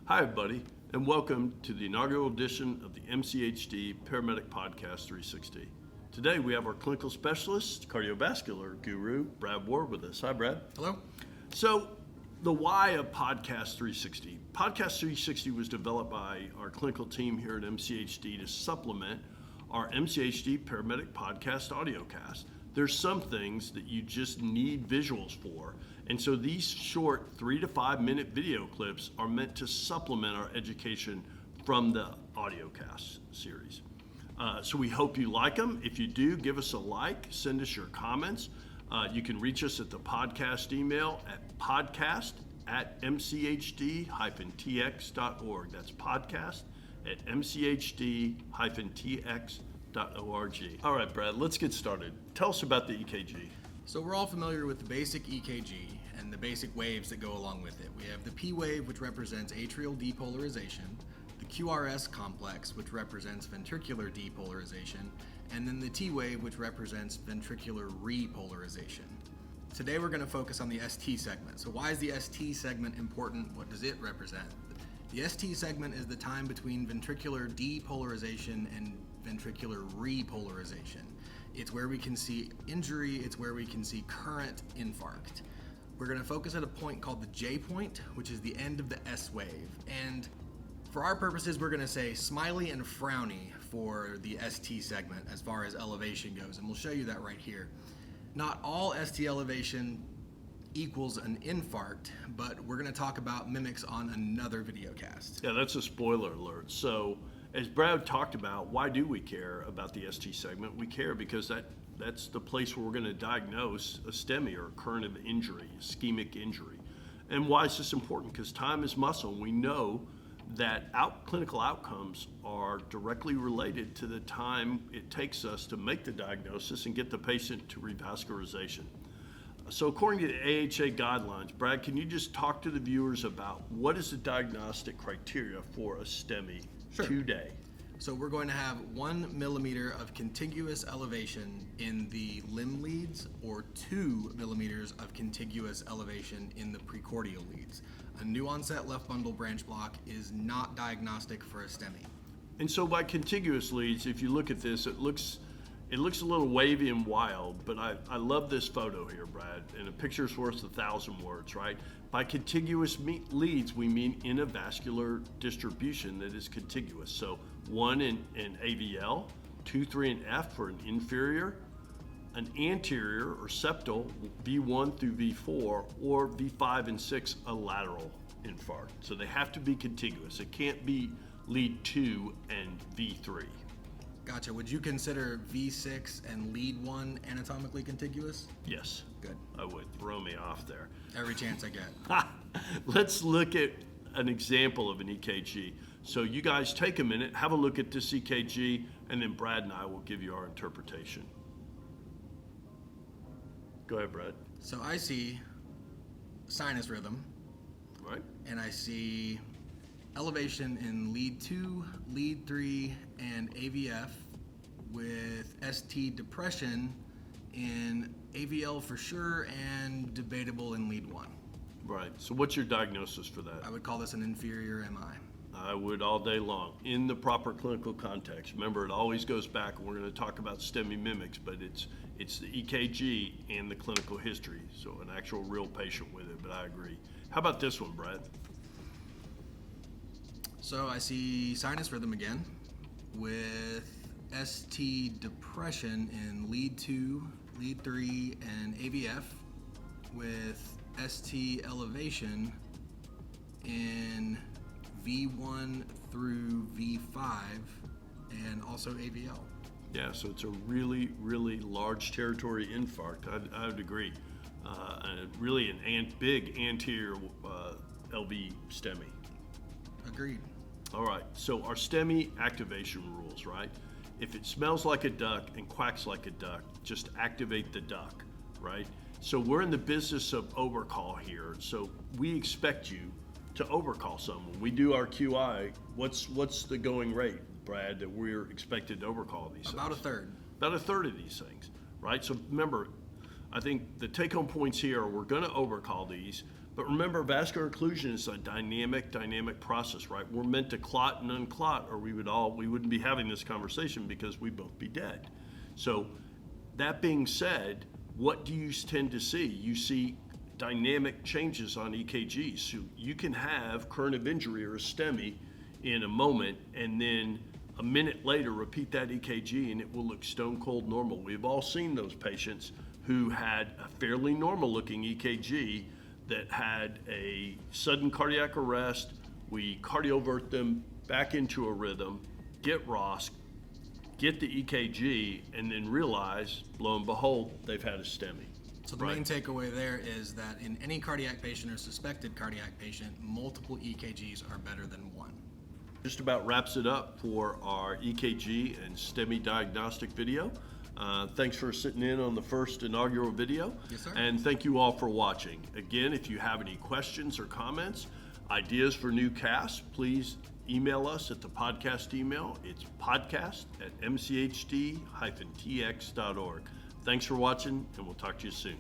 Hi, everybody, and welcome to the inaugural edition of the MCHD Paramedic Podcast 360. Today, we have our clinical specialist, cardiovascular guru, Brad Ward, with us. Hi, Brad. Hello. So, the why of Podcast 360. Podcast 360 was developed by our clinical team here at MCHD to supplement our MCHD Paramedic Podcast audiocast. There's some things that you just need visuals for. And so these short 3 to 5 minute video clips are meant to supplement our education from the audiocast series. So we hope you like them. If you do, give us a like, send us your comments. You can reach us at the podcast email at podcast@mchd-tx.org. That's podcast@mchd-tx.org. All right, Brad, let's get started. Tell us about the EKG. So we're all familiar with the basic EKG and the basic waves that go along with it. We have the P wave, which represents atrial depolarization, the QRS complex, which represents ventricular depolarization, and then the T wave, which represents ventricular repolarization. Today we're going to focus on the ST segment. So why is the ST segment important? What does it represent? The ST segment is the time between ventricular depolarization and ventricular repolarization. It's where we can see injury, it's where we can see current infarct. We're going to focus at a point called the J point, which is the end of the S wave. And for our purposes, we're going to say smiley and frowny for the ST segment as far as elevation goes, and we'll show you that right here. Not all ST elevation equals an infarct, but we're going to talk about mimics on another video cast. Yeah, that's a spoiler alert. So, as Brad talked about, why do we care about the ST segment? We care because that's the place where we're going to diagnose a STEMI, or current of injury, ischemic injury. And why is this important? Because time is muscle. We know that clinical outcomes are directly related to the time it takes us to make the diagnosis and get the patient to revascularization. So according to the AHA guidelines, Brad, can you just talk to the viewers about what is the diagnostic criteria for a STEMI today? So we're going to have 1 millimeter of contiguous elevation in the limb leads or 2 millimeters of contiguous elevation in the precordial leads. A new onset left bundle branch block is not diagnostic for a STEMI. And so by contiguous leads, if you look at this, it looks a little wavy and wild, but I love this photo here, Brad, and a picture's worth 1,000 words, right? By contiguous leads, we mean in a vascular distribution that is contiguous. So 1 in AVL, 2, 3 in F for an inferior, an anterior or septal, V1 through V4, or V5 and 6, a lateral infarct. So they have to be contiguous. It can't be lead 2 and V3. Gotcha. Would you consider V6 and lead 1 anatomically contiguous? Yes. Good. I would. Throw me off there. Every chance I get. Let's look at an example of an EKG. So you guys take a minute, have a look at this EKG, and then Brad and I will give you our interpretation. Go ahead, Brad. So I see sinus rhythm. Right. And I see elevation in lead 2, lead 3, and AVF with ST depression in AVL for sure and debatable in lead 1. Right. So what's your diagnosis for that? I would call this an inferior MI. I would all day long in the proper clinical context. Remember, it always goes back, and we're going to talk about STEMI mimics, but it's the EKG and the clinical history, so an actual real patient with it, but I agree. How about this one, Brad? So I see sinus rhythm again with ST depression in lead 2, lead 3, and AVF with ST elevation in V1 through V5 and also AVL. Yeah, so it's a really, really large territory infarct. I would agree. Really an big anterior LV STEMI. Agreed. All right, so our STEMI activation rules, right? If it smells like a duck and quacks like a duck, just activate the duck, right? So we're in the business of overcall here. So we expect you to overcall someone. We do our QI. What's the going rate, Brad, that we're expected to overcall these About things? a third. About a third of these things, right? So remember, I think the take-home points here are we're going to overcall these, but remember, vascular occlusion is a dynamic process, right? We're meant to clot and unclot, or we wouldn't be having this conversation because we'd both be dead. So that being said, what do you tend to see? You see dynamic changes on EKGs. So you can have current of injury or a STEMI in a moment, and then a minute later repeat that EKG and it will look stone cold normal. We've all seen those patients who had a fairly normal looking EKG that had a sudden cardiac arrest. We cardiovert them back into a rhythm, get ROSC, get the EKG, and then realize, lo and behold, they've had a STEMI. So the main takeaway there is that in any cardiac patient or suspected cardiac patient, multiple EKGs are better than one. Just about wraps it up for our EKG and STEMI diagnostic video. Thanks for sitting in on the first inaugural video. Yes, sir. And thank you all for watching. Again, if you have any questions or comments, ideas for new casts, please email us at the podcast email. It's podcast@mchd-tx.org. Thanks for watching, and we'll talk to you soon.